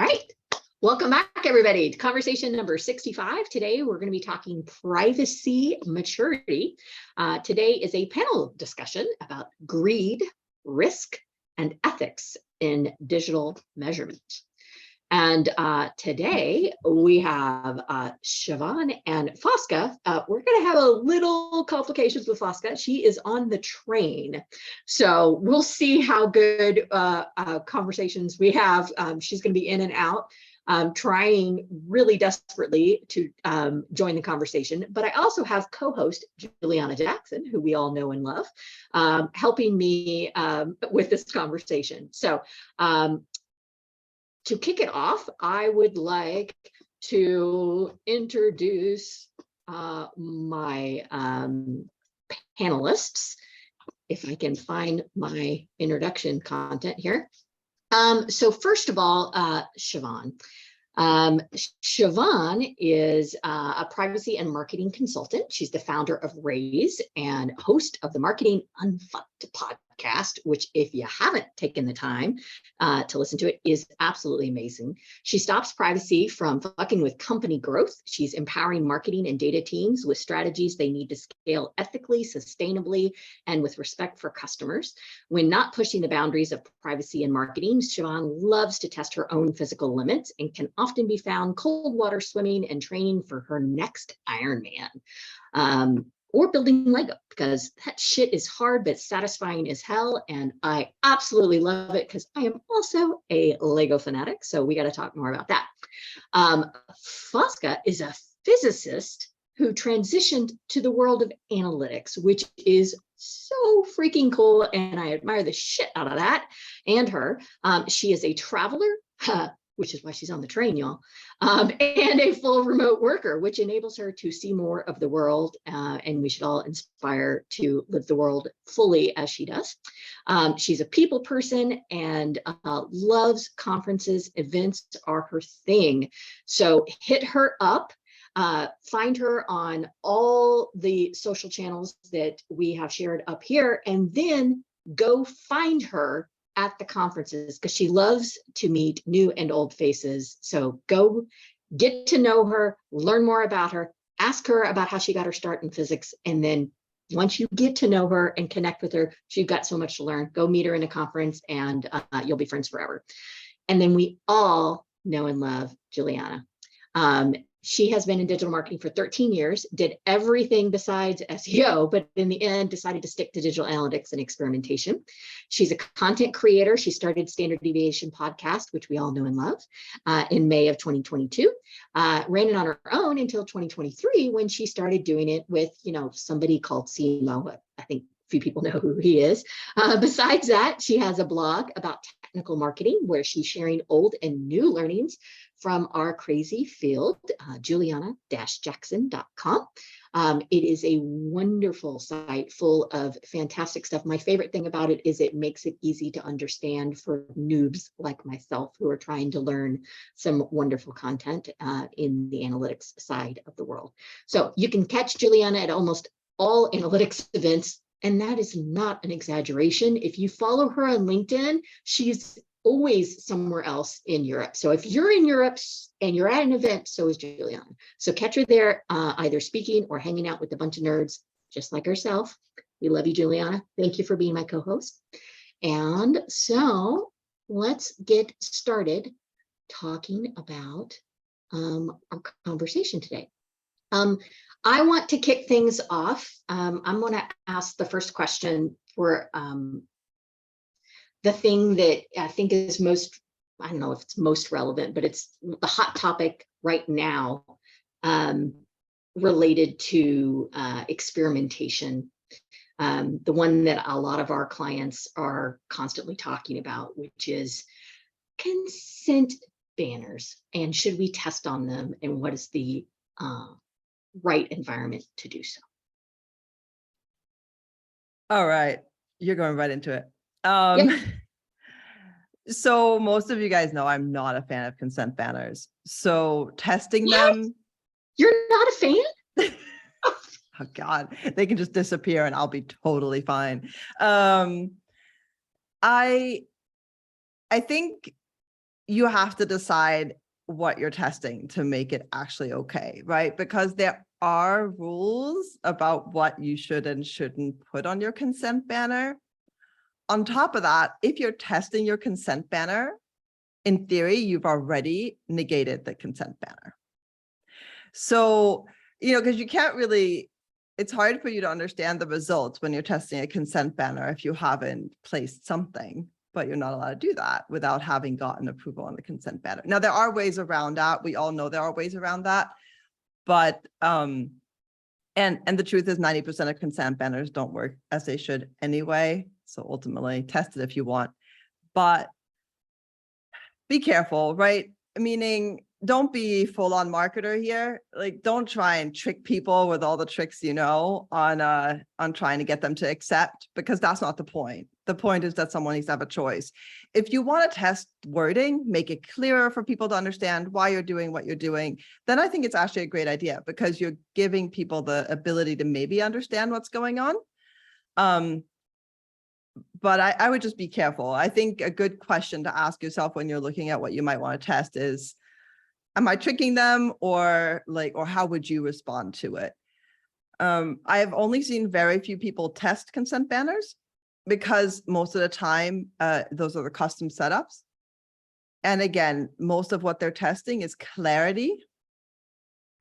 All right. Welcome back, everybody, to conversation number 65. Today, we're going to be talking privacy maturity. Today is a panel discussion about greed, risk, and ethics in digital measurement. And today we have Siobhan and Fosca. We're going to have a little complications with Fosca. She is on the train. So we'll see how good conversations we have. She's going to be in and out, trying really desperately to join the conversation. But I also have co-host Juliana Jackson, who we all know and love, helping me with this conversation. So to kick it off, I would like to introduce my panelists, if I can find my introduction content here. So first of all, Siobhan. Siobhan is a privacy and marketing consultant. She's the founder of Raise and host of the Marketing Unfucked podcast, which if you haven't taken the time to listen to it, is absolutely amazing. She stops privacy from fucking with company growth. She's empowering marketing and data teams with strategies they need to scale ethically, sustainably, and with respect for customers. When not pushing the boundaries of privacy and marketing, Siobhan loves to test her own physical limits and can often be found cold water swimming and training for her next Ironman. Or building Lego, because that shit is hard but satisfying as hell, and I absolutely love it because I am also a Lego fanatic, so we got to talk more about that. Fosca is a physicist who transitioned to the world of analytics, which is so freaking cool, and I admire the shit out of that and her. She is a traveler, which is why she's on the train, y'all, and a full remote worker, which enables her to see more of the world, and we should all aspire to live the world fully as she does. She's a people person and loves conferences. Events are her thing. So hit her up. Find her on all the social channels that we have shared up here, and then go find her at the conferences, because she loves to meet new and old faces. So go get to know her, learn more about her, ask her about how she got her start in physics. And then once you get to know her and connect with her, she's got so much to learn. Go meet her in a conference and you'll be friends forever. And then we all know and love Juliana. She has been in digital marketing for 13 years, did everything besides SEO, but in the end decided to stick to digital analytics and experimentation. She's a content creator. She started Standard Deviation Podcast, which we all know and love, in May of 2022. Ran it on her own until 2023, when she started doing it with, somebody called Simo. I think few people know who he is. Besides that, she has a blog about technical marketing where she's sharing old and new learnings from our crazy field, juliana-jackson.com. It is a wonderful site full of fantastic stuff. My favorite thing about it is it makes it easy to understand for noobs like myself who are trying to learn some wonderful content in the analytics side of the world. So you can catch Juliana at almost all analytics events, and that is not an exaggeration. If you follow her on LinkedIn, she's always somewhere else in Europe. So if you're in Europe and you're at an event, so is Juliana. So catch her there, either speaking or hanging out with a bunch of nerds, just like herself. We love you, Juliana. Thank you for being my co-host. And so let's get started talking about our conversation today. I want to kick things off. I'm going to ask the first question for the thing that I think is most, I don't know if it's most relevant, but it's the hot topic right now related to experimentation. The one that a lot of our clients are constantly talking about, which is consent banners, and should we test on them, and what is the right environment to do so? All right, you're going right into it. Yep. So most of you guys know I'm not a fan of consent banners. So testing them. You're not a fan? Oh God, they can just disappear and I'll be totally fine. I think you have to decide what you're testing to make it actually okay, right? Because there are rules about what you should and shouldn't put on your consent banner. On top of that, if you're testing your consent banner, in theory, you've already negated the consent banner. So, because you can't really, it's hard for you to understand the results when you're testing a consent banner if you haven't placed something, but you're not allowed to do that without having gotten approval on the consent banner. Now, there are ways around that. We all know there are ways around that, but, and the truth is 90% of consent banners don't work as they should anyway. So ultimately test it if you want, but be careful, right? Meaning, don't be full on marketer here. Like, don't try and trick people with all the tricks, on trying to get them to accept, because that's not the point. The point is that someone needs to have a choice. If you want to test wording, make it clearer for people to understand why you're doing what you're doing, then I think it's actually a great idea, because you're giving people the ability to maybe understand what's going on. But I would just be careful. I think a good question to ask yourself when you're looking at what you might want to test is, am I tricking them, or how would you respond to it? I have only seen very few people test consent banners, because most of the time, those are the custom setups. And again, most of what they're testing is clarity,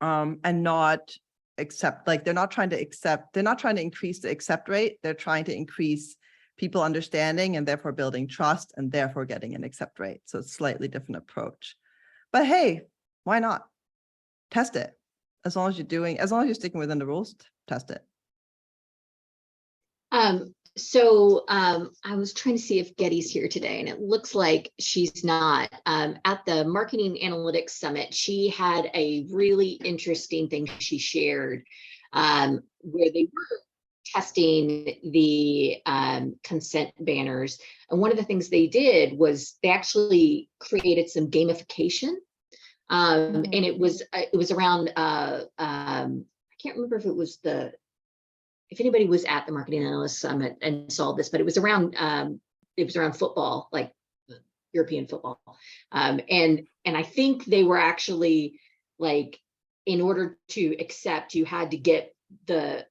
and not accept, they're not trying to increase the accept rate. They're trying to increase people understanding and therefore building trust and therefore getting an accept rate. So it's a slightly different approach. But hey, why not? Test it. As long as you're sticking within the rules, test it. So I was trying to see if Getty's here today, and it looks like she's not. At the Marketing Analytics Summit, she had a really interesting thing she shared, where they were testing the consent banners. And one of the things they did was they actually created some gamification. And it was around, I can't remember if anybody was at the Marketing Analyst Summit and saw this, but it was around football, like European football. And I think they were actually, like, in order to accept, you had to get the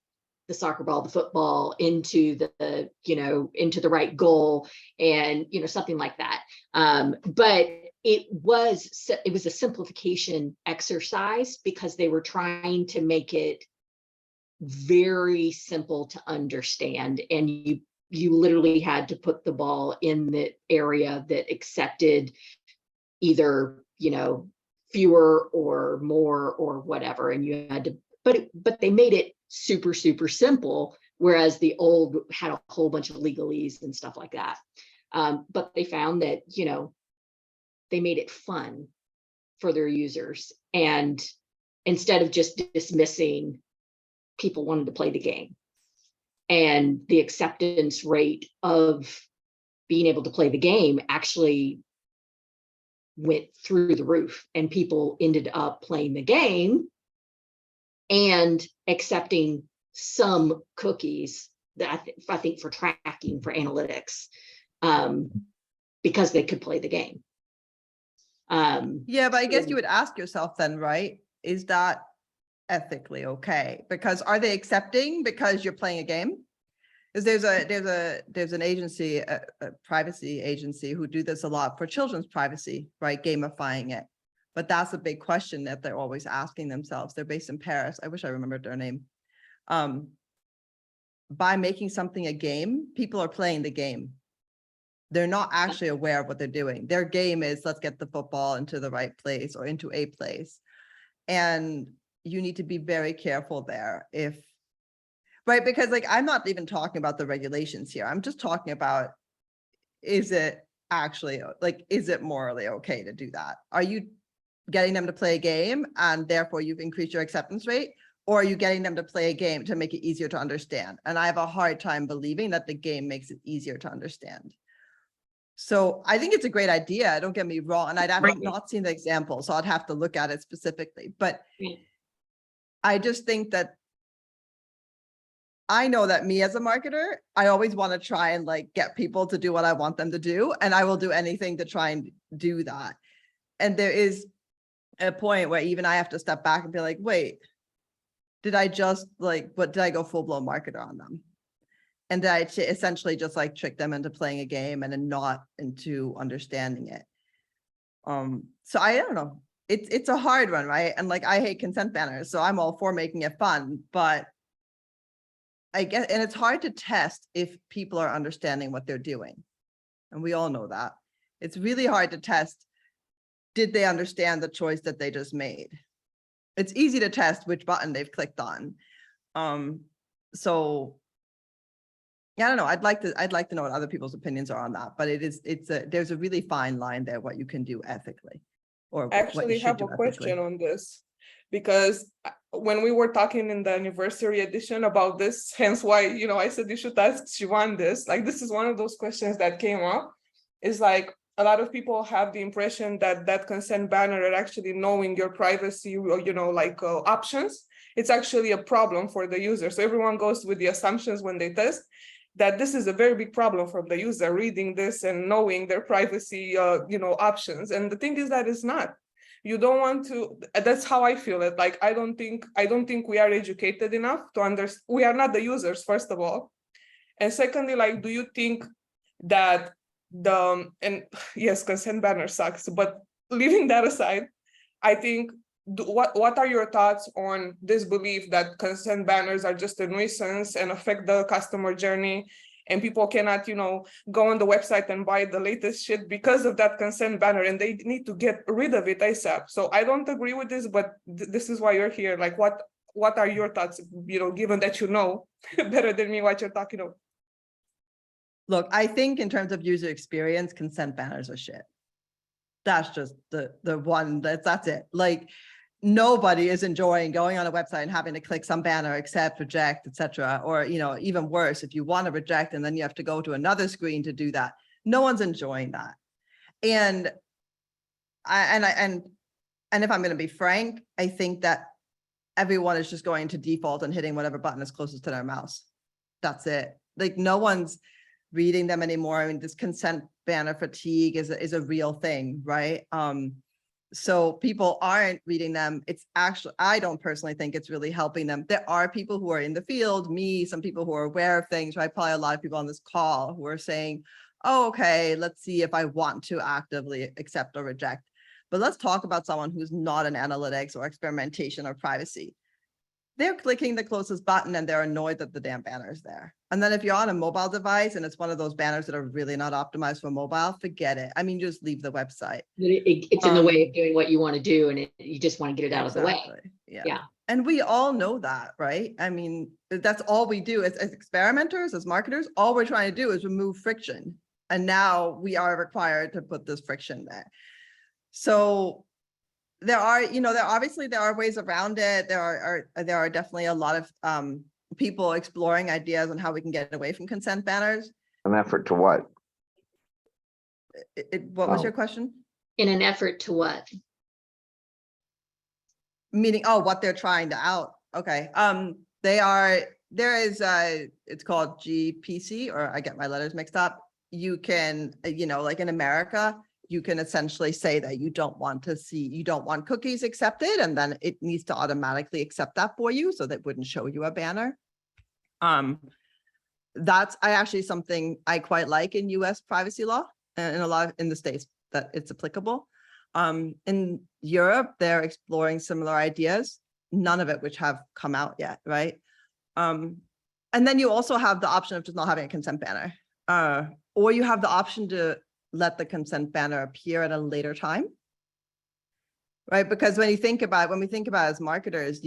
soccer ball, the football into the right goal, and something like that. But it was a simplification exercise, because they were trying to make it very simple to understand, and you literally had to put the ball in the area that accepted either fewer or more or whatever, and you had to, but they made it super simple, whereas the old had a whole bunch of legalese and stuff like that. But they found that they made it fun for their users, and instead of just dismissing, people wanted to play the game, and the acceptance rate of being able to play the game actually went through the roof, and people ended up playing the game and accepting some cookies that I think for tracking, for analytics, because they could play the game. Yeah, but I guess you would ask yourself then, right? Is that ethically okay? Because are they accepting because you're playing a game? Because there's an agency, a privacy agency, who do this a lot for children's privacy, right? Gamifying it. But that's a big question that they're always asking themselves. They're based in Paris. I wish I remembered their name. By making something a game, people are playing the game. They're not actually aware of what they're doing. Their game is, let's get the football into the right place or into a place. And you need to be very careful there, right? Because I'm not even talking about the regulations here. I'm just talking about, is it actually, is it morally okay to do that? Are you getting them to play a game and therefore you've increased your acceptance rate? Or are you getting them to play a game to make it easier to understand? And I have a hard time believing that the game makes it easier to understand. So I think it's a great idea. Don't get me wrong. And I've not seen the example, so I'd have to look at it specifically. But I just think that I know that me as a marketer, I always want to try and get people to do what I want them to do. And I will do anything to try and do that. and there is a point where even I have to step back and be like, wait, did I just did I go full blown marketer on them? And did I essentially just like trick them into playing a game and then not into understanding it? So I don't know. It's a hard one, right? And like, I hate consent banners, so I'm all for making it fun, but I guess, and it's hard to test if people are understanding what they're doing. And we all know that. It's really hard to test, did they understand the choice that they just made? It's easy to test which button they've clicked on. So yeah, I don't know. I'd like to know what other people's opinions are on that, but there's a really fine line there, what you can do ethically. Or I actually have a question on this, because when we were talking in the anniversary edition about this, hence why, I said you should ask Siobhan this, like, this is one of those questions that came up, is like, a lot of people have the impression that consent banner are actually knowing your privacy, options. It's actually a problem for the user. So everyone goes with the assumptions when they test that this is a very big problem for the user, reading this and knowing their privacy, options. And the thing is that it's not. You don't want to. That's how I feel it. Like, I don't think we are educated enough to understand. We are not the users, first of all, and secondly, like, do you think that and yes, consent banner sucks, but leaving that aside, I think, what are your thoughts on this belief that consent banners are just a nuisance and affect the customer journey, and people cannot, go on the website and buy the latest shit because of that consent banner, and they need to get rid of it ASAP? So I don't agree with this, but this is why you're here. Like, what are your thoughts, given that you know better than me what you're talking about? Look, I think in terms of user experience, consent banners are shit. That's just the one that's it. Like, nobody is enjoying going on a website and having to click some banner, accept, reject, etc. Or, even worse, if you want to reject and then you have to go to another screen to do that. No one's enjoying that. And if I'm going to be frank, I think that everyone is just going to default and hitting whatever button is closest to their mouse. That's it. Like, no one's reading them anymore. I mean, this consent banner fatigue is a real thing, right? So people aren't reading them. It's actually, I don't personally think it's really helping them. There are people who are in the field, some people who are aware of things, right? Probably a lot of people on this call who are saying, oh, okay, let's see if I want to actively accept or reject. But let's talk about someone who's not in analytics or experimentation or privacy. They're clicking the closest button and they're annoyed that the damn banner is there. And then if you're on a mobile device and it's one of those banners that are really not optimized for mobile, forget it. I mean, just leave the website. It's in the way of doing what you want to do, and you just want to get it out of the way. Yeah. And we all know that, right? I mean, that's all we do as experimenters, as marketers. All we're trying to do is remove friction. And now we are required to put this friction there. So there are ways around it. There are definitely a lot of people exploring ideas on how we can get away from consent banners. An effort to what? What was your question? In an effort to what? Meaning, what they're trying to out. Okay. It's called GPC, or I get my letters mixed up. You can, like in America, you can essentially say that you don't want cookies accepted, and then it needs to automatically accept that for you, so that wouldn't show you a banner. That's actually something I quite like in US privacy law, and in the States that it's applicable. In Europe, they're exploring similar ideas, none of it which have come out yet, right? And then you also have the option of just not having a consent banner, or you have the option to let the consent banner appear at a later time, right? Because when we think about as marketers,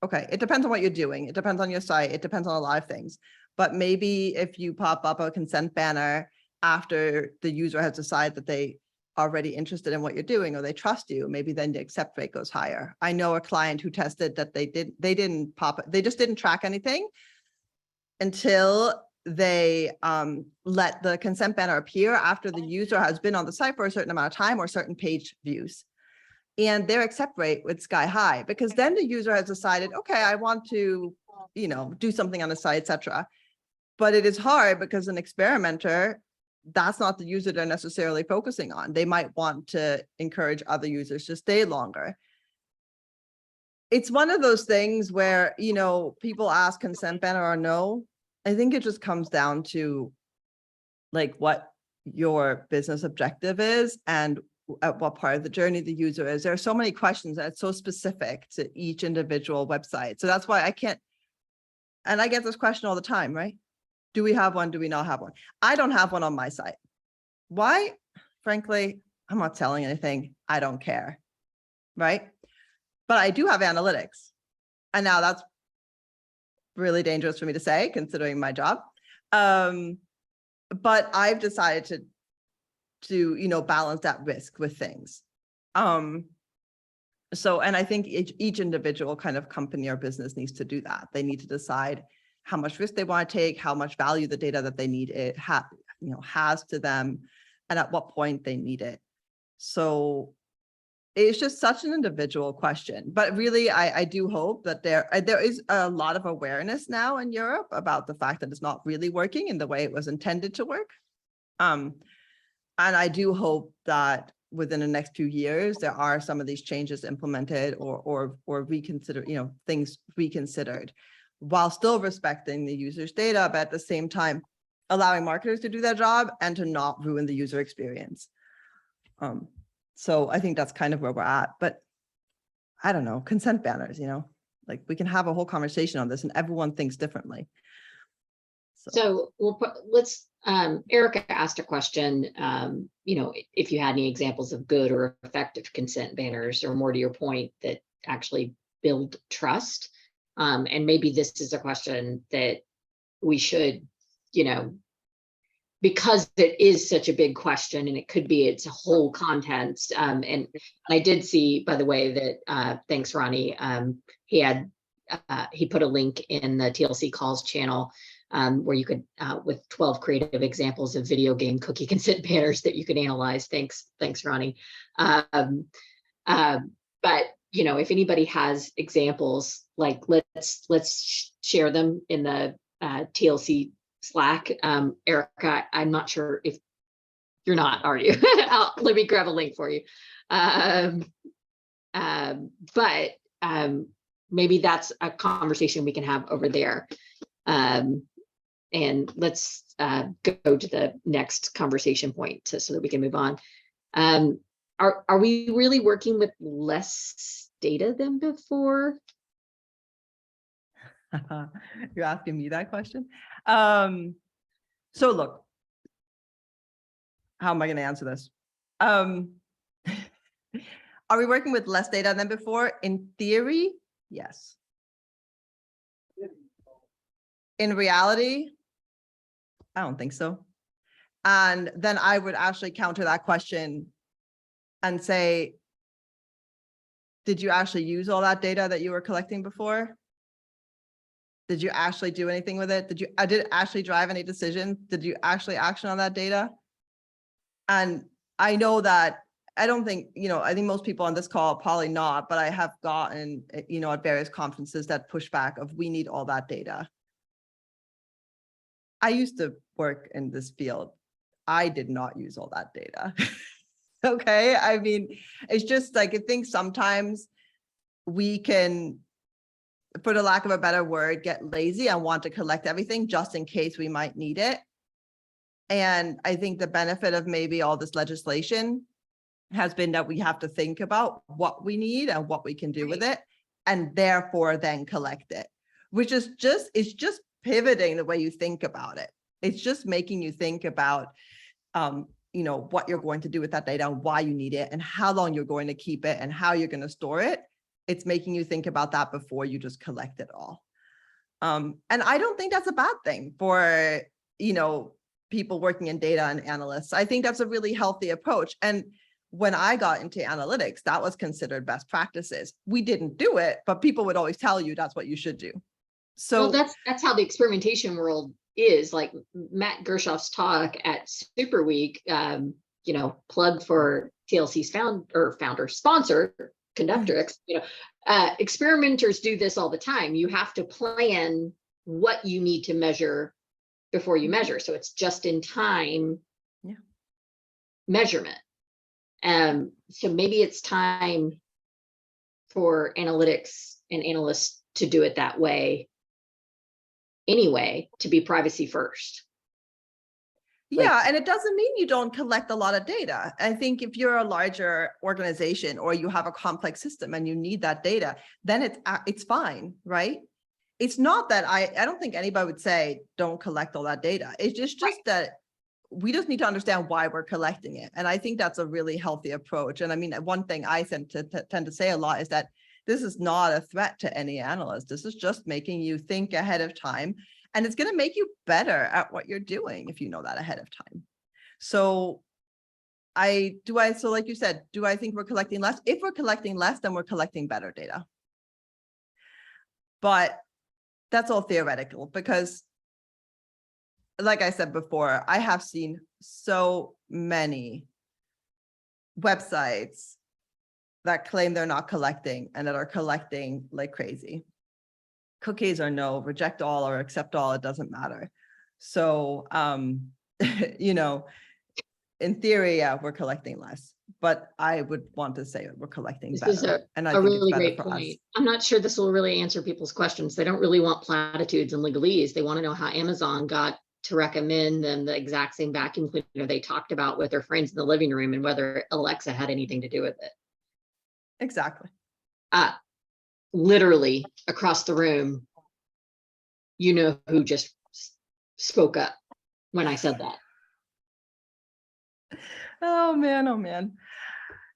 okay, it depends on what you're doing. It depends on your site. It depends on a lot of things. But maybe if you pop up a consent banner after the user has decided that they are already interested in what you're doing, or they trust you, maybe then the accept rate goes higher. I know a client who tested that they just didn't track anything until they let the consent banner appear after the user has been on the site for a certain amount of time or certain page views. And their accept rate was sky high, because then the user has decided, okay, I want to, do something on the site, etc. But it is hard because an experimenter that's not the user they're necessarily focusing on. They might want to encourage other users to stay longer. It's one of those things where, you know, people ask consent banner or no. I think it just comes down to like what your business objective is and at what part of the journey the user is. There are so many questions that it's so specific to each individual website. So that's why I can't, and I get this question all the time, right? Do we have one? Do we not have one? I don't have one on my site. Why? Frankly, I'm not selling anything. I don't care, right? But I do have analytics. And now that's really dangerous for me to say, considering my job. But I've decided to you know, balance that risk with things. So, and I think each individual kind of company or business needs to do that. They need to decide how much risk they want to take, how much value the data that they need it has to them, and at what point they need it. So it's just such an individual question. But really, I do hope that there is a lot of awareness now in Europe about the fact that it's not really working in the way it was intended to work. And I do hope that within the next few years, there are some of these changes implemented or reconsider, you know, things reconsidered while still respecting the user's data, but at the same time, allowing marketers to do their job and to not ruin the user experience. So I think that's kind of where we're at, but I don't know, consent banners, you know, like we can have a whole conversation on this and everyone thinks differently. So let's, Erica asked a question, you know, if you had any examples of good or effective consent banners, or more to your point, that actually build trust. And maybe this is a question that we should, you know, because it is such a big question and it could be its whole context. And I did see, by the way, that thanks, Ronnie, he put a link in the TLC calls channel where you could, with 12 creative examples of video game cookie consent banners that you could analyze. Thanks, Ronnie. But you know, if anybody has examples, like let's share them in the TLC Slack. Erica, I'm not sure if you're not, are you? Let me grab a link for you. But maybe that's a conversation we can have over there. And let's go to the next conversation point so that we can move on. Are we really working with less data than before? You're asking me that question. So look, how am I going to answer this? Are we working with less data than before? In theory, yes. In reality, I don't think so. And then I would actually counter that question and say, did you actually use all that data that you were collecting before? Did you actually do anything with it? Did it actually drive any decisions? Did you actually action on that data? And I know that, I don't think, you know, I think most people on this call probably not, but I have gotten, you know, at various conferences that pushback of we need all that data. I used to work in this field. I did not use all that data. Okay. I mean, it's just like, I think sometimes we can, for the lack of a better word, get lazy and want to collect everything just in case we might need it. And I think the benefit of maybe all this legislation has been that we have to think about what we need and what we can do with it, and therefore then collect it, which is just, it's just pivoting the way you think about it. It's just making you think about, you know, what you're going to do with that data and why you need it and how long you're going to keep it and how you're going to store it. It's making you think about that before you just collect it all. And I don't think that's a bad thing for, you know, people working in data and analysts. I think that's a really healthy approach. And when I got into analytics, that was considered best practices. We didn't do it, but people would always tell you that's what you should do. So well, that's how the experimentation world is. Like Matt Gershoff's talk at Super Week, you know, plug for TLC's founder sponsor, Conductrix, you know, experimenters do this all the time. You have to plan what you need to measure before you measure. So it's just in time measurement. So maybe it's time for analytics and analysts to do it that way anyway, to be privacy first. Yeah, and it doesn't mean you don't collect a lot of data. I think if you're a larger organization or you have a complex system and you need that data, then it's fine, right? It's not that I don't think anybody would say don't collect all that data. It's just that we just need to understand why we're collecting it. And I think that's a really healthy approach. And I mean, one thing I tend to say a lot is that this is not a threat to any analyst. This is just making you think ahead of time. And it's going to make you better at what you're doing if you know that ahead of time. So so like you said, do I think we're collecting less? If we're collecting less, then we're collecting better data. But that's all theoretical because, like I said before, I have seen so many websites that claim they're not collecting and that are collecting like crazy. Cookies or no, reject all or accept all, it doesn't matter. So, in theory, yeah, we're collecting less, but I would want to say we're collecting This better. is a and I think really it's better great for point. us. I'm not sure this will really answer people's questions. They don't really want platitudes and legalese. They want to know how Amazon got to recommend them the exact same vacuum cleaner they talked about with their friends in the living room and whether Alexa had anything to do with it. Exactly. Literally across the room, you know who just spoke up when I said that. Oh man.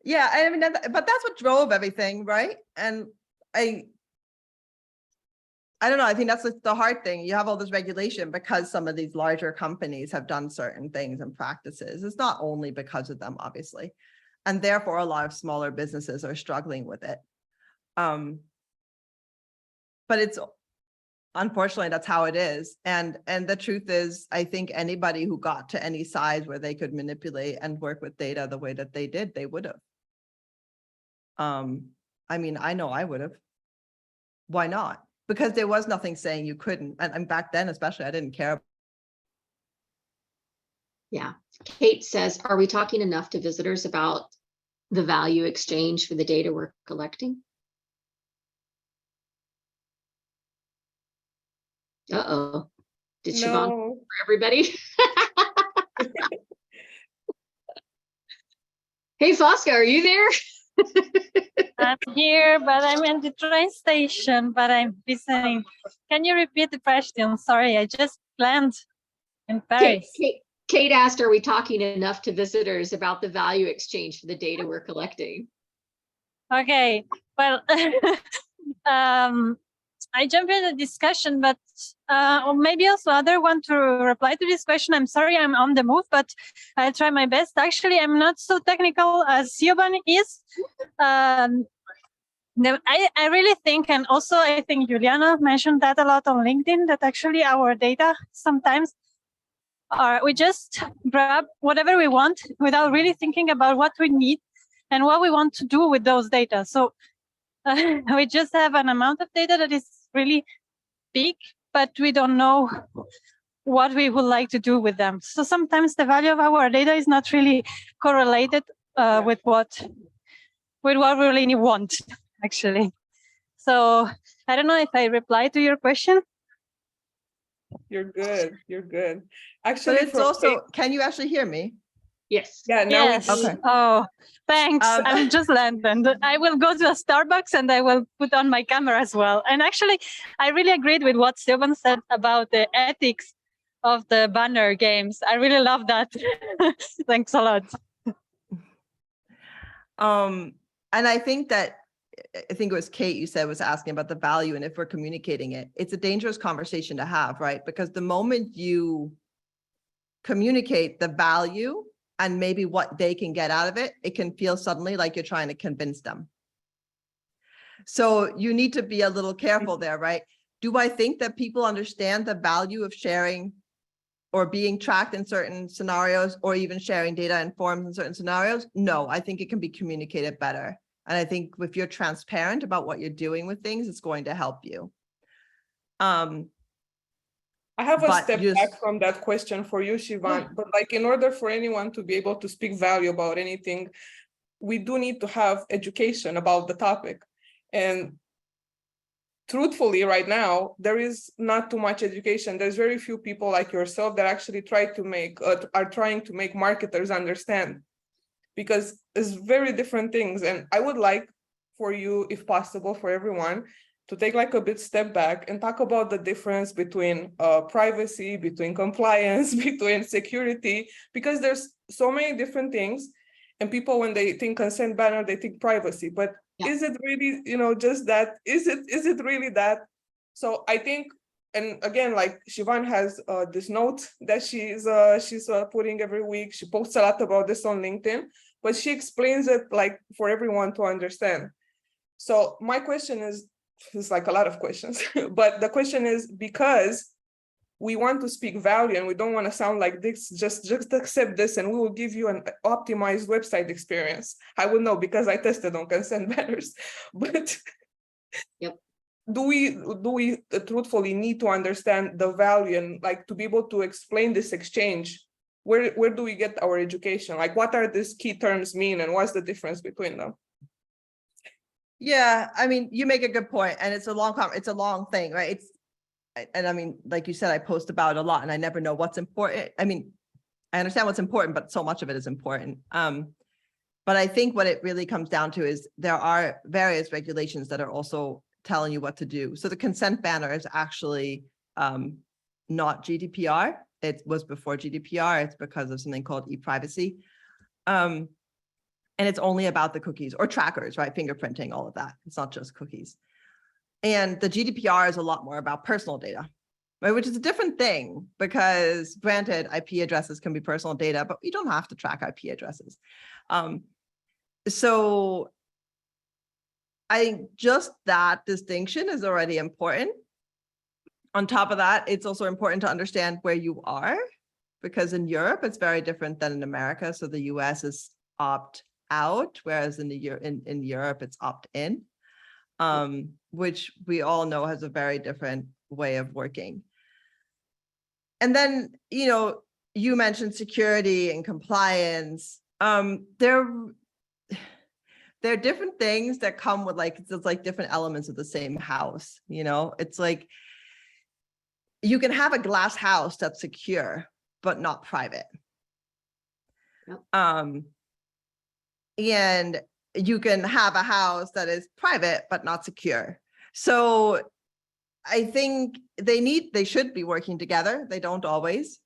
Yeah, I mean, but that's what drove everything, right? And I don't know. I think that's the hard thing. You have all this regulation because some of these larger companies have done certain things and practices. It's not only because of them, obviously. And therefore, a lot of smaller businesses are struggling with it. But it's unfortunately, that's how it is. And the truth is, I think anybody who got to any size where they could manipulate and work with data the way that they did, they would have. I mean, I know I would have. Why not? Because there was nothing saying you couldn't. And back then, especially, I didn't care. Yeah. Kate says, are we talking enough to visitors about the value exchange for the data we're collecting? Uh-oh. Did Siobhan for everybody? Hey, Fosca, are you there? I'm here, but I'm in the train station, but I'm listening. Can you repeat the question? Sorry, I just landed in Paris. Kate asked, are we talking enough to visitors about the value exchange for the data we're collecting? Okay, well, I jump in the discussion, but or maybe also other want to reply to this question. I'm sorry, I'm on the move, but I'll try my best. Actually, I'm not so technical as Siobhan is. I really think, and also I think Juliana mentioned that a lot on LinkedIn, that actually our data sometimes we just grab whatever we want without really thinking about what we need and what we want to do with those data. So we just have an amount of data that is really big, but we don't know what we would like to do with them. So sometimes the value of our data is not really correlated with what we really want, actually. So I don't know if I replied to your question. You're good. Actually, but it's also, can you actually hear me? Yes. Yeah, now yes. we do. Okay. Oh, thanks. I'm just landing. I will go to a Starbucks and I will put on my camera as well. And actually, I really agreed with what Siobhan said about the ethics of the banner games. I really love that. Thanks a lot. And I think it was Kate you said was asking about the value and if we're communicating it. It's a dangerous conversation to have, right? Because the moment you communicate the value and maybe what they can get out of it, it can feel suddenly like you're trying to convince them. So you need to be a little careful there, right? Do I think that people understand the value of sharing or being tracked in certain scenarios or even sharing data in forms in certain scenarios? No, I think it can be communicated better. And I think if you're transparent about what you're doing with things, it's going to help you. I have a But step just- back from that question for you, Siobhan, but like in order for anyone to be able to speak value about anything, we do need to have education about the topic. And truthfully, right now, there is not too much education. There's very few people like yourself that actually are trying to make marketers understand, because it's very different things. And I would like for you, if possible, for everyone, to take like a bit step back and talk about the difference between privacy, between compliance, between security, because there's so many different things. And people, when they think consent banner, they think privacy, but is it really, just that? Is it really that? So I think, and again, like Siobhan has this note that she's putting every week. She posts a lot about this on LinkedIn, but she explains it like for everyone to understand. So my question is, it's like a lot of questions, but the question is, because we want to speak value and we don't want to sound like this, just accept this and we will give you an optimized website experience. I would know because I tested on consent banners, but do we truthfully need to understand the value and like to be able to explain this exchange? Where do we get our education? Like, what are these key terms mean and what's the difference between them? Yeah, I mean, you make a good point, and it's a long thing, right? And I mean, like you said, I post about it a lot and I never know what's important. I mean, I understand what's important, but so much of it is important. But I think what it really comes down to is there are various regulations that are also telling you what to do. So the consent banner is actually not GDPR. It was before GDPR. It's because of something called e-privacy. And it's only about the cookies or trackers, right? Fingerprinting, all of that. It's not just cookies. And the GDPR is a lot more about personal data, right? Which is a different thing because granted, IP addresses can be personal data, but you don't have to track IP addresses. So I think just that distinction is already important. On top of that, it's also important to understand where you are, because in Europe, it's very different than in America. So the US is opt out, whereas in Europe, it's opt in. Which we all know has a very different way of working. And then, you mentioned security and compliance. There are different things that come with it's like different elements of the same house. It's like you can have a glass house that's secure, but not private. Yep. And you can have a house that is private, but not secure. So I think they should be working together. They don't always.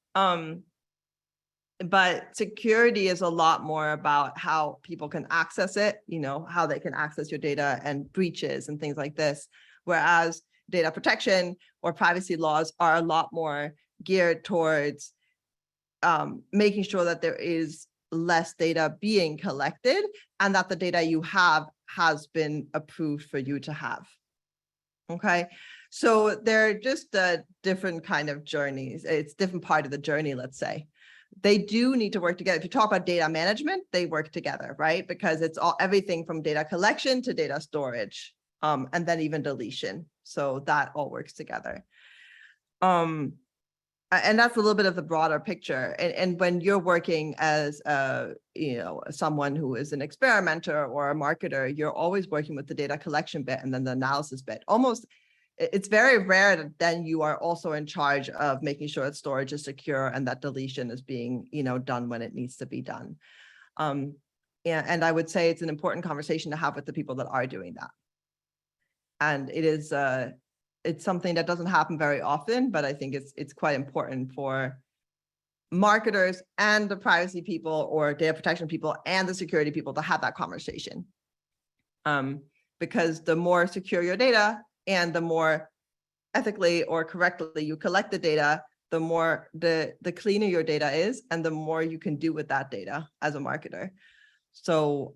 But security is a lot more about how people can access it, how they can access your data and breaches and things like this. Whereas data protection or privacy laws are a lot more geared towards making sure that there is less data being collected and that the data you have has been approved for you to have. Okay, so they're just a different kind of journeys. It's different part of the journey, let's say. They do need to work together. If you talk about data management, they work together, right? Because it's everything from data collection to data storage, and then even deletion. So that all works together. And that's a little bit of the broader picture. And when you're working as someone who is an experimenter or a marketer, you're always working with the data collection bit and then the analysis bit. It's very rare that then you are also in charge of making sure that storage is secure and that deletion is being, done when it needs to be done. And I would say it's an important conversation to have with the people that are doing that. And it's something that doesn't happen very often, but I think it's quite important for marketers and the privacy people or data protection people and the security people to have that conversation. Because the more secure your data and the more ethically or correctly you collect the data, the more the cleaner your data is and the more you can do with that data as a marketer. So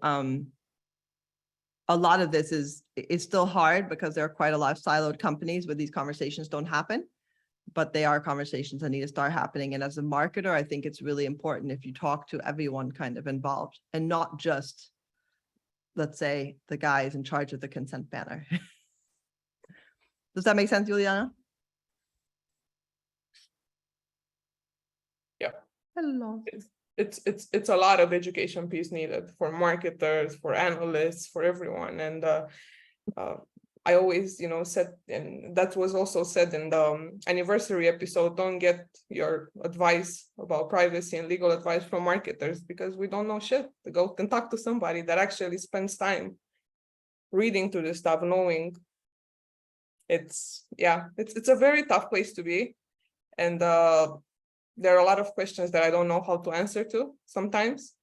a lot of this is still hard because there are quite a lot of siloed companies where these conversations don't happen, but they are conversations that need to start happening. And as a marketer, I think it's really important if you talk to everyone kind of involved and not just, let's say, the guys in charge of the consent banner. Does that make sense, Juliana? Hello. It's a lot of education piece needed for marketers, for analysts, for everyone. And I always, said, and that was also said in the anniversary episode, don't get your advice about privacy and legal advice from marketers, because we don't know shit. Go and talk to somebody that actually spends time reading through this stuff, knowing it's a very tough place to be. And there are a lot of questions that I don't know how to answer to sometimes.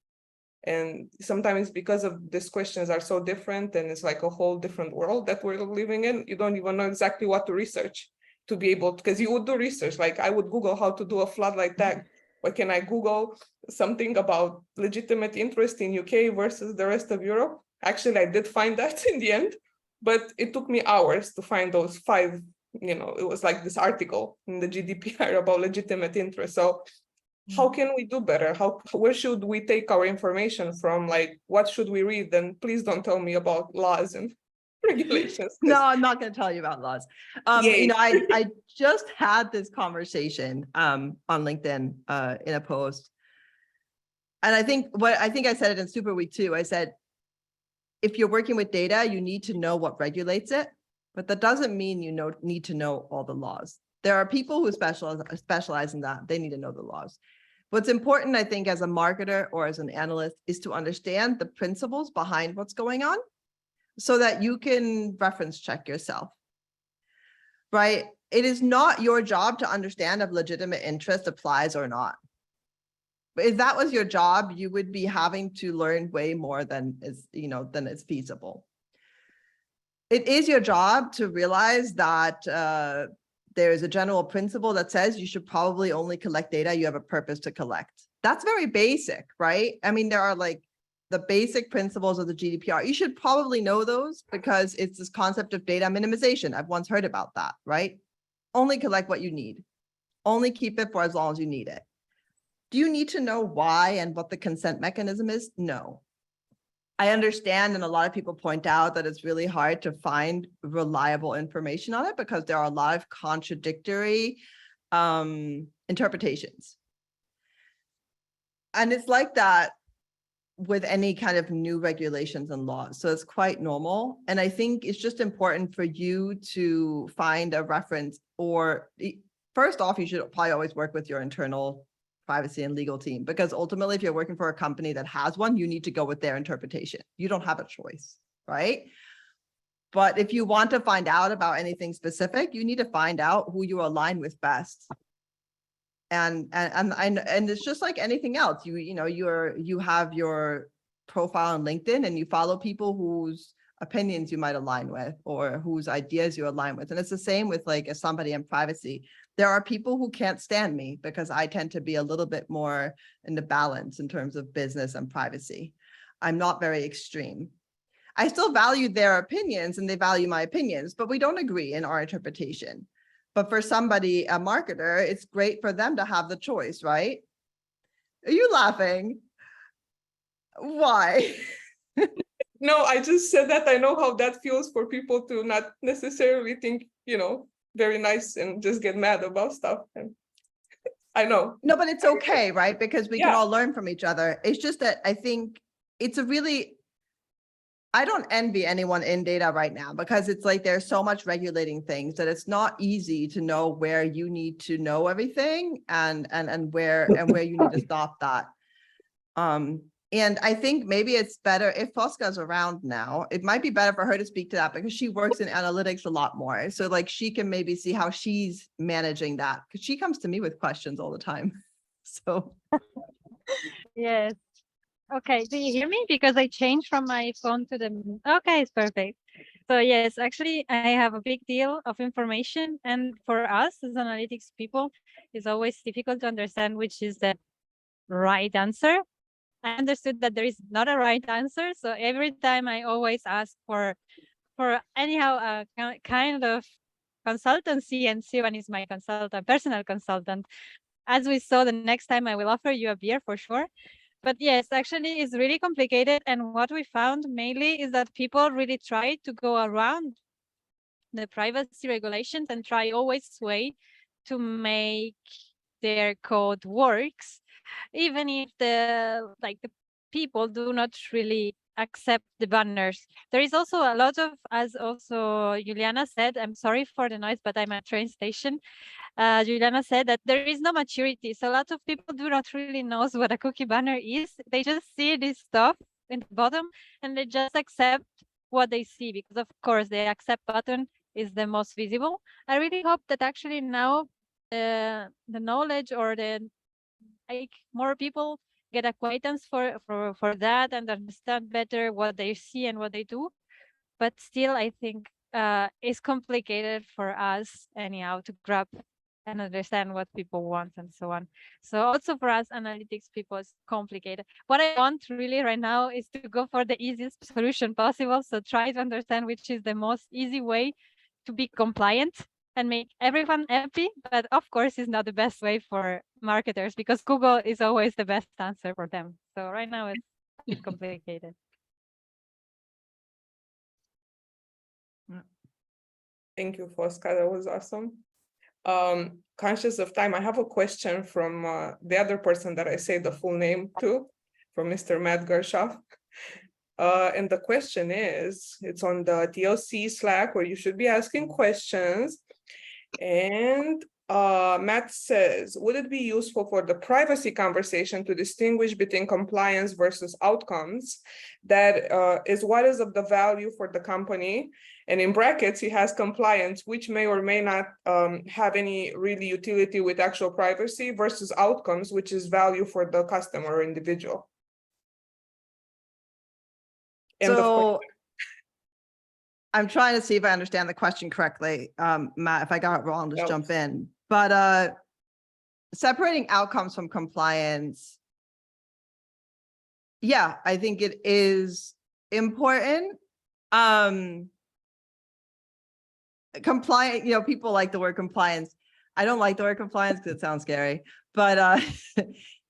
And sometimes because of these questions are so different, and it's like a whole different world that we're living in, you don't even know exactly what to research to be able to, because you would do research. Like I would Google how to do a floodlight tag. Why can I Google something about legitimate interest in UK versus the rest of Europe? Actually, I did find that in the end, but it took me hours to find those 5, it was like this article in the GDPR about legitimate interest. So how can we do better? Where should we take our information from? Like, what should we read? And please don't tell me about laws and regulations. No, I'm not going to tell you about laws. I just had this conversation on LinkedIn in a post. And I think I said it in Super Week 2. I said, if you're working with data, you need to know what regulates it, but that doesn't mean you need to know all the laws. There are people who specialize in that. They need to know the laws. What's important, I think, as a marketer or as an analyst is to understand the principles behind what's going on so that you can reference check yourself, right? It is not your job to understand if legitimate interest applies or not. But if that was your job, you would be having to learn way more than is feasible. It is your job to realize that there is a general principle that says you should probably only collect data you have a purpose to collect. That's very basic, right? I mean, there are like the basic principles of the GDPR. You should probably know those because it's this concept of data minimization. I've once heard about that, right? Only collect what you need. Only keep it for as long as you need it. Do you need to know why and what the consent mechanism is? No. I understand, and a lot of people point out that it's really hard to find reliable information on it because there are a lot of contradictory interpretations. And it's like that with any kind of new regulations and laws. So it's quite normal. And I think it's just important for you to find a reference, or first off, you should probably always work with your internal privacy and legal team, because ultimately, if you're working for a company that has one, you need to go with their interpretation. You don't have a choice, right? But if you want to find out about anything specific, you need to find out who you align with best. And it's just like anything else. You have your profile on LinkedIn and you follow people whose opinions you might align with or whose ideas you align with. And it's the same with like as somebody in privacy. There are people who can't stand me because I tend to be a little bit more in the balance in terms of business and privacy. I'm not very extreme. I still value their opinions and they value my opinions, but we don't agree in our interpretation. But for somebody, a marketer, it's great for them to have the choice, right? Are you laughing? Why? No, I just said that I know how that feels for people to not necessarily think, very nice and just get mad about stuff. And I know. No, but it's okay, right? Because we can all learn from each other. It's just that I think it's I don't envy anyone in data right now because it's like there's so much regulating things that it's not easy to know where you need to know everything and where you need to stop that. And I think maybe it's better if Fosca's around now, it might be better for her to speak to that because she works in analytics a lot more. So like she can maybe see how she's managing that because she comes to me with questions all the time. So. Yes. Okay, do you hear me? Because I changed from my phone to the, okay, it's perfect. So yes, actually I have a big deal of information, and for us as analytics people, it's always difficult to understand which is the right answer. I understood that there is not a right answer, so every time I always ask for anyhow a kind of consultancy, and Siobhan is my consultant, personal consultant. As we saw, the next time I will offer you a beer for sure. But yes, actually it's really complicated. And what we found mainly is that people really try to go around the privacy regulations and try always way to make their code works even if the people do not really accept the banners. There is also a lot of, as also Juliana said, I'm sorry for the noise, but I'm at a train station. Juliana said that there is no maturity. So a lot of people do not really know what a cookie banner is. They just see this stuff in the bottom and they just accept what they see, because of course the accept button is the most visible. I really hope that actually now the knowledge, or the more people get acquaintance for that and understand better what they see and what they do. But still, I think it's complicated for us anyhow to grab and understand what people want and so on. So also for us analytics people, it's complicated. What I want really right now is to go for the easiest solution possible. So try to understand which is the most easy way to be compliant and make everyone happy. But of course, it's not the best way for marketers, because Google is always the best answer for them. So right now it's complicated. Thank you, Fosca. That was awesome. Conscious of time, I have a question from the other person that I say the full name to, from Mr. Matt Gershoff. And the question is, it's on the TLC Slack where you should be asking questions. And Matt says, would it be useful for the privacy conversation to distinguish between compliance versus outcomes? That is, what is of the value for the company? And in brackets, he has compliance, which may or may not have any really utility with actual privacy, versus outcomes, which is value for the customer or individual. End of So I'm trying to see if I understand the question correctly. Matt, if I got it wrong, just jump in. But separating outcomes from compliance, yeah, I think it is important. Compliant, people like the word compliance. I don't like the word compliance because it sounds scary, but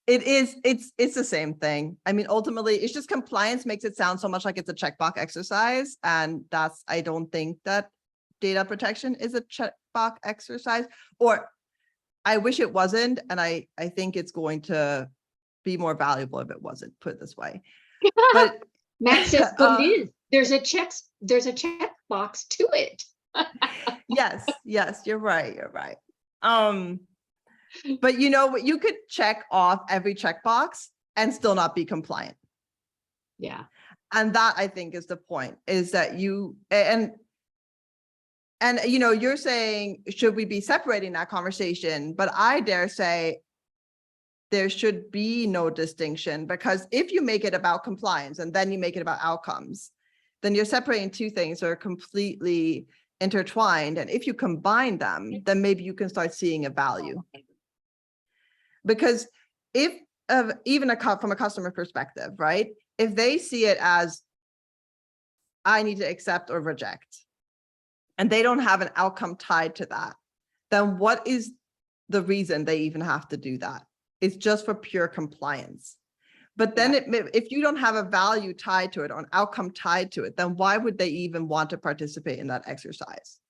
it's the same thing. I mean, ultimately, it's just compliance makes it sound so much like it's a checkbox exercise, and I don't think that data protection is a checkbox exercise, or I wish it wasn't, and I think it's going to be more valuable if it wasn't, put it this way. But Matt says, but it is. There's a checkbox to it. yes, you're right. But you know what, you could check off every checkbox and still not be compliant. Yeah. And that, I think, is the point, is that and you're saying, should we be separating that conversation? But I dare say there should be no distinction, because if you make it about compliance and then you make it about outcomes, then you're separating two things that are completely intertwined. And if you combine them, then maybe you can start seeing a value. Because if even from a customer perspective, right? If they see it as, I need to accept or reject, and they don't have an outcome tied to that, then what is the reason they even have to do that? It's just for pure compliance. But then if you don't have a value tied to it or an outcome tied to it, then why would they even want to participate in that exercise?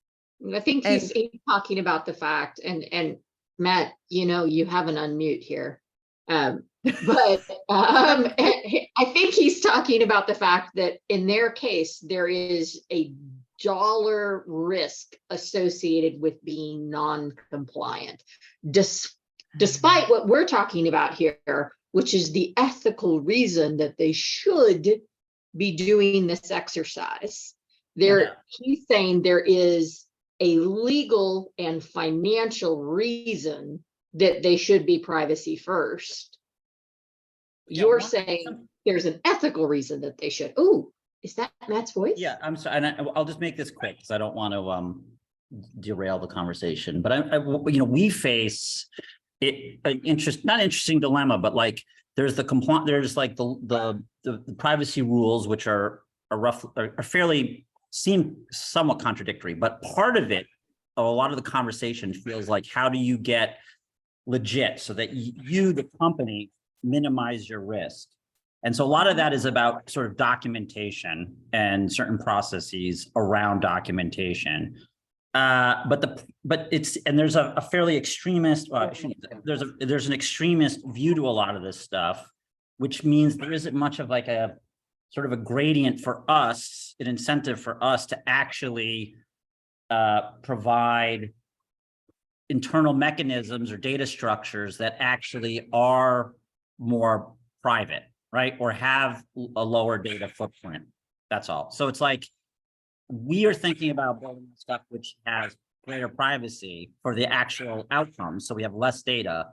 I think he's talking about the fact, and Matt, you have an unmute here. But I think he's talking about the fact that in their case, there is a dollar risk associated with being non-compliant, despite what we're talking about here, which is the ethical reason that they should be doing this exercise. He's saying there is a legal and financial reason that they should be privacy first. You're saying there's an ethical reason that they should. Oh, is that Matt's voice? Yeah, I'm sorry, and I'll just make this quick because I don't want to derail the conversation. But we face not interesting dilemma, but like there's the privacy rules, which are fairly seem somewhat contradictory. But part of it, a lot of the conversation feels like, how do you get legit so that you, the company, minimize your risk? And so a lot of that is about sort of documentation and certain processes around documentation. there's a fairly extremist, well, there's an extremist view to a lot of this stuff, which means there isn't much of like a sort of a gradient for us, an incentive for us to actually provide internal mechanisms or data structures that actually are more private, right? Or have a lower data footprint. That's all. So it's like, we are thinking about building stuff which has greater privacy for the actual outcomes. So we have less data,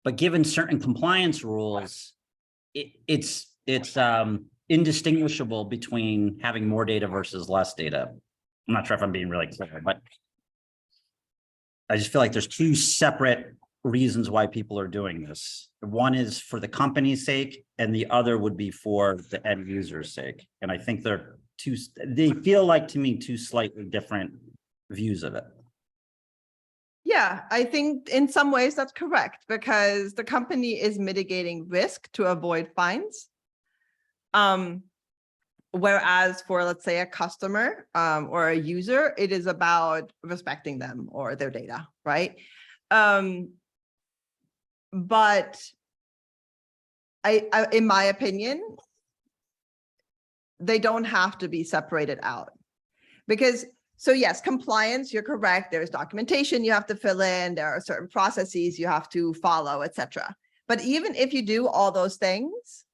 but given certain compliance rules, it's indistinguishable between having more data versus less data. I'm not sure if I'm being really clear, but I just feel like there's two separate reasons why people are doing this. One is for the company's sake, and the other would be for the end user's sake. And I think they feel like, to me, two slightly different views of it. Yeah, I think in some ways that's correct, because the company is mitigating risk to avoid fines. Whereas for, let's say, a customer or a user, it is about respecting them or their data, right? But I, in my opinion, they don't have to be separated out. Because, so yes, compliance, you're correct. There's documentation you have to fill in. There are certain processes you have to follow, etc. But even if you do all those things,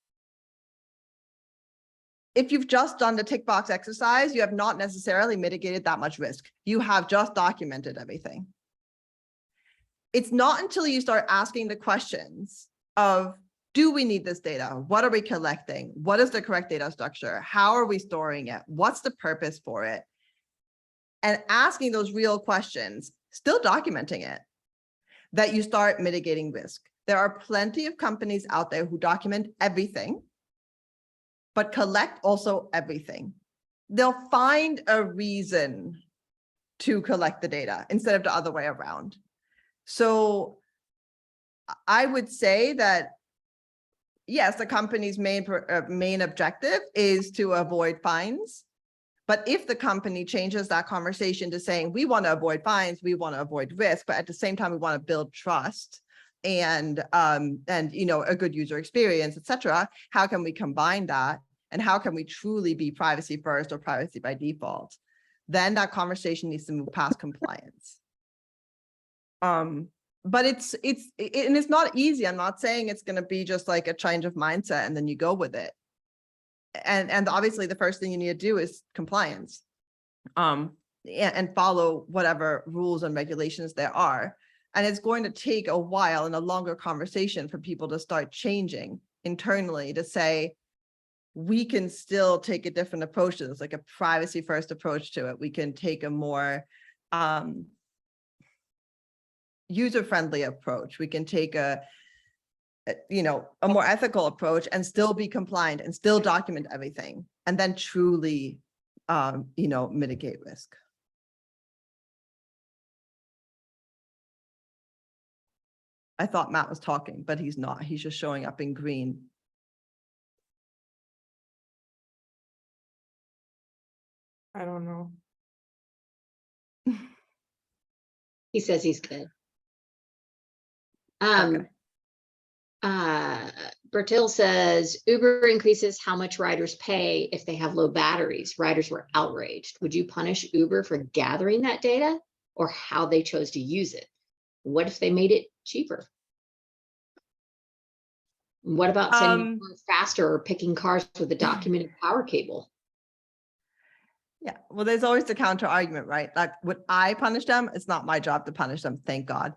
if you've just done the tick box exercise, you have not necessarily mitigated that much risk. You have just documented everything. It's not until you start asking the questions of, do we need this data? What are we collecting? What is the correct data structure? How are we storing it? What's the purpose for it? And asking those real questions, still documenting it, that you start mitigating risk. There are plenty of companies out there who document everything, but collect also everything. They'll find a reason to collect the data instead of the other way around. So I would say that, yes, the company's main objective is to avoid fines. But if the company changes that conversation to saying, we want to avoid fines, we want to avoid risk, but at the same time, we want to build trust and a good user experience, etc., how can we combine that? And how can we truly be privacy first or privacy by default? Then that conversation needs to move past compliance. But it's not easy. I'm not saying it's going to be just like a change of mindset and then you go with it. And obviously the first thing you need to do is compliance, and follow whatever rules and regulations there are. And it's going to take a while and a longer conversation for people to start changing internally to say, we can still take a different approach to this, like a privacy first approach to it. We can take a more user-friendly approach. We can take a more ethical approach and still be compliant and still document everything, and then truly, mitigate risk. I thought Matt was talking, but he's not. He's just showing up in green. I don't know. He says he's good. Okay. Bertil says Uber increases how much riders pay if they have low batteries. Riders were outraged. Would you punish Uber for gathering that data or how they chose to use it? What if they made it cheaper? What about sending cars faster or picking cars with a documented power cable? Yeah, well, there's always the counter argument, right? Like, would I punish them? It's not my job to punish them, thank God.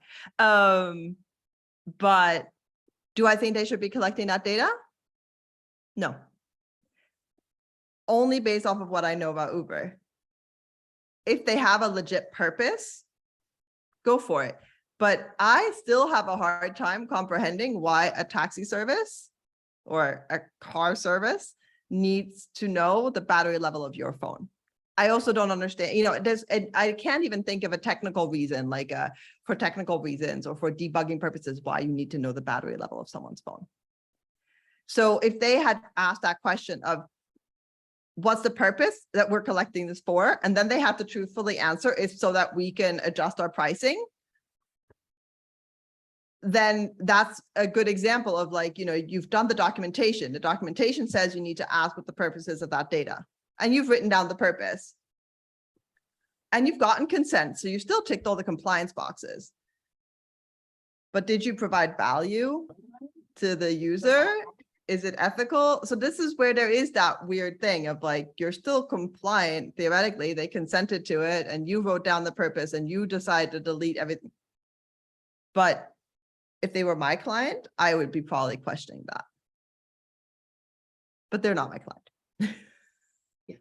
But do I think they should be collecting that data? No. Only based off of what I know about Uber. If they have a legit purpose, go for it. But I still have a hard time comprehending why a taxi service or a car service needs to know the battery level of your phone. I also don't understand, I can't even think of a technical reason, like for technical reasons or for debugging purposes, why you need to know the battery level of someone's phone. So if they had asked that question of, what's the purpose that we're collecting this for? And then they have to truthfully answer is so that we can adjust our pricing. Then that's a good example of like, you know, you've done the documentation. The documentation says you need to ask what the purpose is of that data. And you've written down the purpose. And you've gotten consent. So you still ticked all the compliance boxes. But did you provide value to the user? Is it ethical? So this is where there is that weird thing of like, you're still compliant. Theoretically, they consented to it and you wrote down the purpose and you decide to delete everything. But if they were my client, I would be probably questioning that. But they're not my client. Yeah.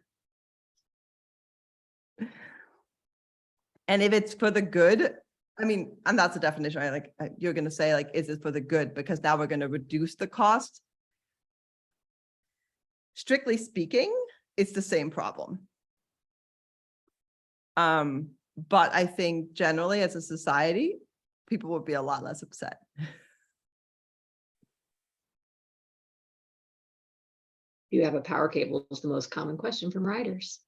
And if it's for the good, I mean, and that's a definition, right? Like you're going to say like, is it for the good? Because now we're going to reduce the cost. Strictly speaking, it's the same problem. But I think generally as a society, people would be a lot less upset. You have a power cable is the most common question from riders.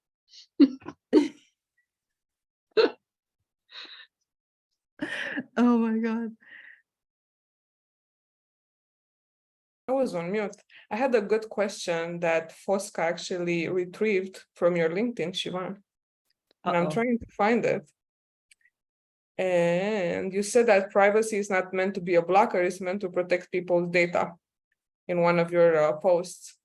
Oh my God. I was on mute. I had a good question that Fosca actually retrieved from your LinkedIn, Siobhan. And I'm trying to find it. And you said that privacy is not meant to be a blocker, it's meant to protect people's data in one of your posts.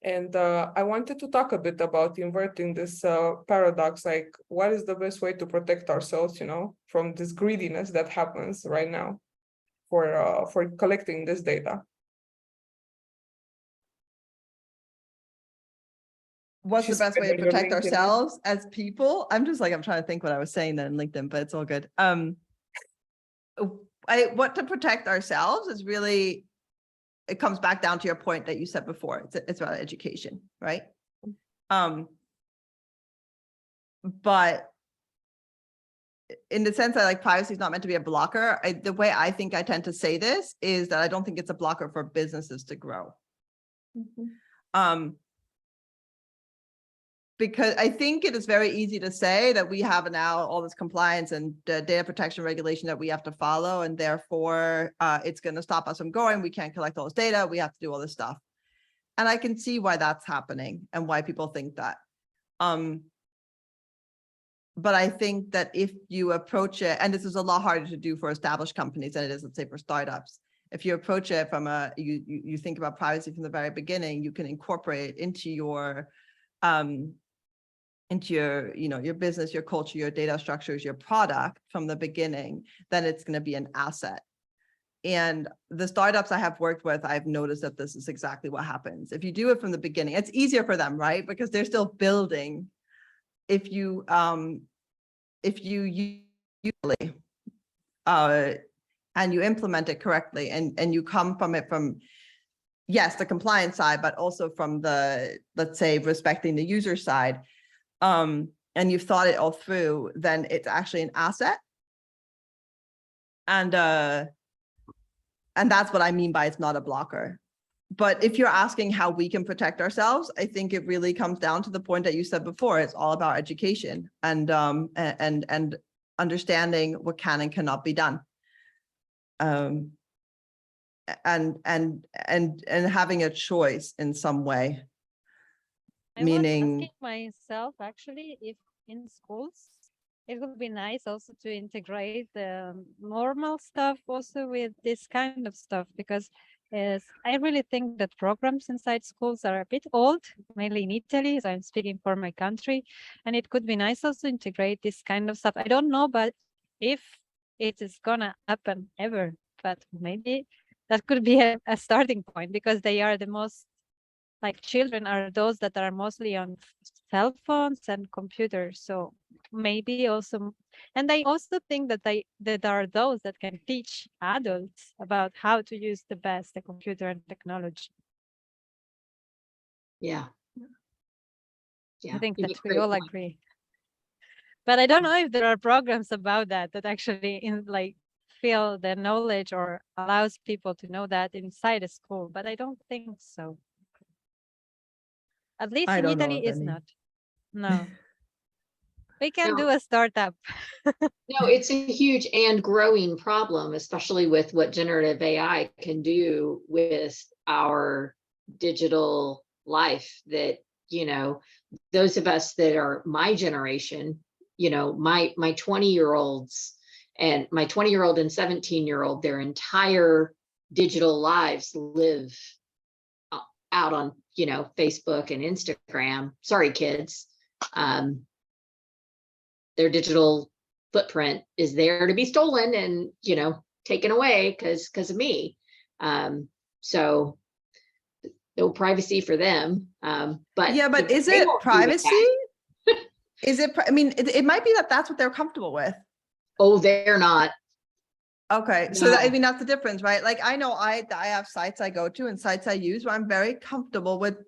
And I wanted to talk a bit about inverting this paradox, like what is the best way to protect ourselves, you know, from this greediness that happens right now for collecting this data. What's the best way to protect LinkedIn. ourselves as people? I'm trying to think what I was saying then in LinkedIn, but it's all good. What to protect ourselves is really, it comes back down to your point that you said before. It's about education, right? But in the sense that like privacy is not meant to be a blocker, the way I think I tend to say this is that I don't think it's a blocker for businesses to grow. Because I think it is very easy to say that we have now all this compliance and data protection regulation that we have to follow, and therefore it's going to stop us from going. We can't collect all this data. We have to do all this stuff. And I can see why that's happening and why people think that. But I think that if you approach it, and this is a lot harder to do for established companies than it is, let's say, for startups. If you approach it from you think about privacy from the very beginning, you can incorporate it into your your business, your culture, your data structures, your product from the beginning, then it's going to be an asset. And the startups I have worked with, I've noticed that this is exactly what happens. If you do it from the beginning, it's easier for them, right? Because they're still building. If you usually and you implement it correctly and you come from it from, yes, the compliance side, but also from the, let's say, respecting the user side, and you've thought it all through, then it's actually an asset. And that's what I mean by it's not a blocker. But if you're asking how we can protect ourselves, I think it really comes down to the point that you said before. It's all about education and understanding what can and cannot be done. And having a choice in some way. I Meaning, was asking myself actually if in schools it would be nice also to integrate the normal stuff also with this kind of stuff, because I really think that programs inside schools are a bit old, mainly in Italy, so I'm speaking for my country, and it could be nice also to integrate this kind of stuff. I don't know, but if it is gonna happen ever, but maybe that could be a starting point, because they are the most, like, children are those that are mostly on cell phones and computers. So maybe also, and I also think that that are those that can teach adults about how to use the best the computer and technology. Yeah. I think that we all agree. But I don't know if there are programs about that actually feel the knowledge or allows people to know that inside a school, but I don't think so. At least I in don't know Italy, of it's any. not. No. We can No. do a startup. No, it's a huge and growing problem, especially with what generative AI can do with our digital life that, those of us that are my generation, my 20-year-olds and my 20-year-old and 17-year-old, their entire digital lives live out on, Facebook and Instagram. Sorry, kids. Their digital footprint is there to be stolen and, taken away because of me. So no privacy for them. But yeah, but is they it won't do privacy? that. Is it, I mean, it might be that that's what they're comfortable with. Oh, they're not. Okay, so that, I No. mean, that's the difference, right? Like, I know I have sites I go to and sites I use where I'm very comfortable with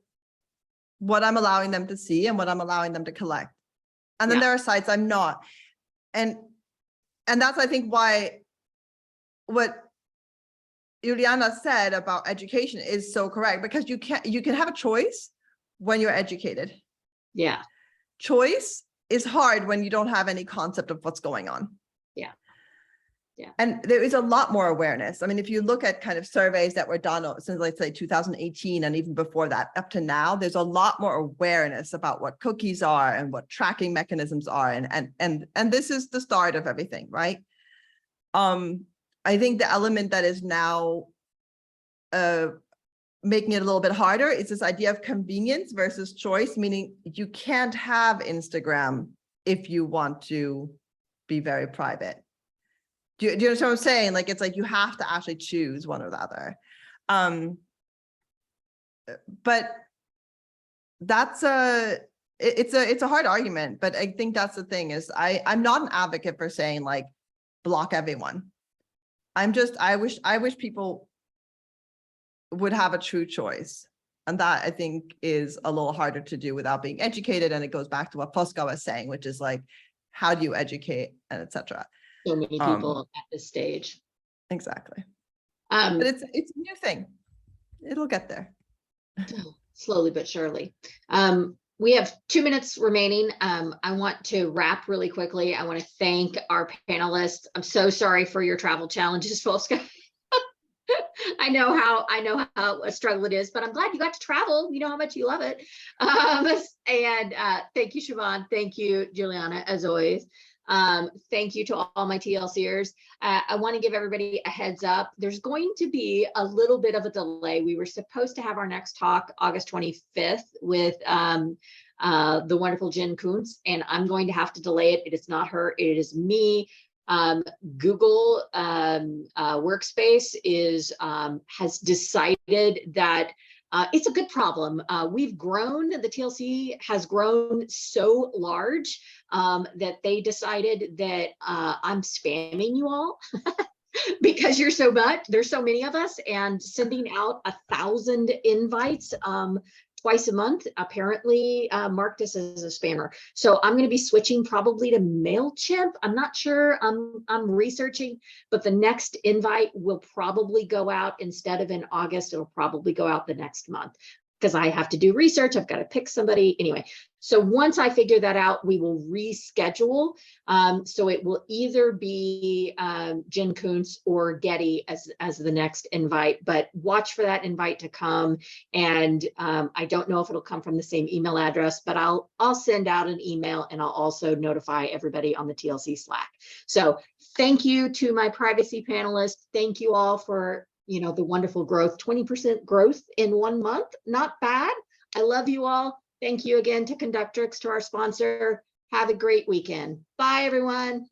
what I'm allowing them to see and what I'm allowing them to collect. And then Yeah. there are sites I'm not. And that's, I think, why what Juliana said about education is so correct, because you can have a choice when you're educated. Yeah. Choice is hard when you don't have any concept of what's going on. Yeah. Yeah. And there is a lot more awareness. I mean, if you look at kind of surveys that were done since, let's say, 2018, and even before that up to now, there's a lot more awareness about what cookies are and what tracking mechanisms are. And this is the start of everything, right? I think the element that is now making it a little bit harder is this idea of convenience versus choice, meaning you can't have Instagram if you want to be very private. Do you understand what I'm saying? Like, it's like you have to actually choose one or the other. But that's it's a hard argument, but I think that's the thing is I'm not an advocate for saying like block everyone. I wish people would have a true choice. And that, I think, is a little harder to do without being educated. And it goes back to what Fosca was saying, which is like, how do you educate and etc. So many people at this stage. Exactly. But it's a new thing. It'll get there. Slowly but surely. We have 2 minutes remaining. I want to wrap really quickly. I want to thank our panelists. I'm so sorry for your travel challenges, Fosca. I know how a struggle it is, but I'm glad you got to travel. You know how much you love it. And thank you, Siobhan. Thank you, Juliana, as always. Thank you to all my TLCers. I want to give everybody a heads up. There's going to be a little bit of a delay. We were supposed to have our next talk August 25th with the wonderful Jen Kuntz, and I'm going to have to delay it. It is not her, it is me. Google Workspace has decided that it's a good problem. We've grown, the TLC has grown so large that they decided that I'm spamming you all because you're so much, there's so many of us, and sending out 1,000 invites twice a month apparently marked us as a spammer. So I'm going to be switching probably to MailChimp. I'm not sure. I'm researching, but the next invite will probably go out instead of in August. It'll probably go out the next month because I have to do research. I've got to pick somebody anyway. So once I figure that out, we will reschedule. So it will either be Jen Kuntz or Getty as the next invite, but watch for that invite to come. And I don't know if it'll come from the same email address, but I'll send out an email and I'll also notify everybody on the TLC Slack. So thank you to my privacy panelists. Thank you all for the wonderful growth, 20% growth in 1 month. Not bad. I love you all. Thank you again to Conductrix, to our sponsor. Have a great weekend. Bye, everyone.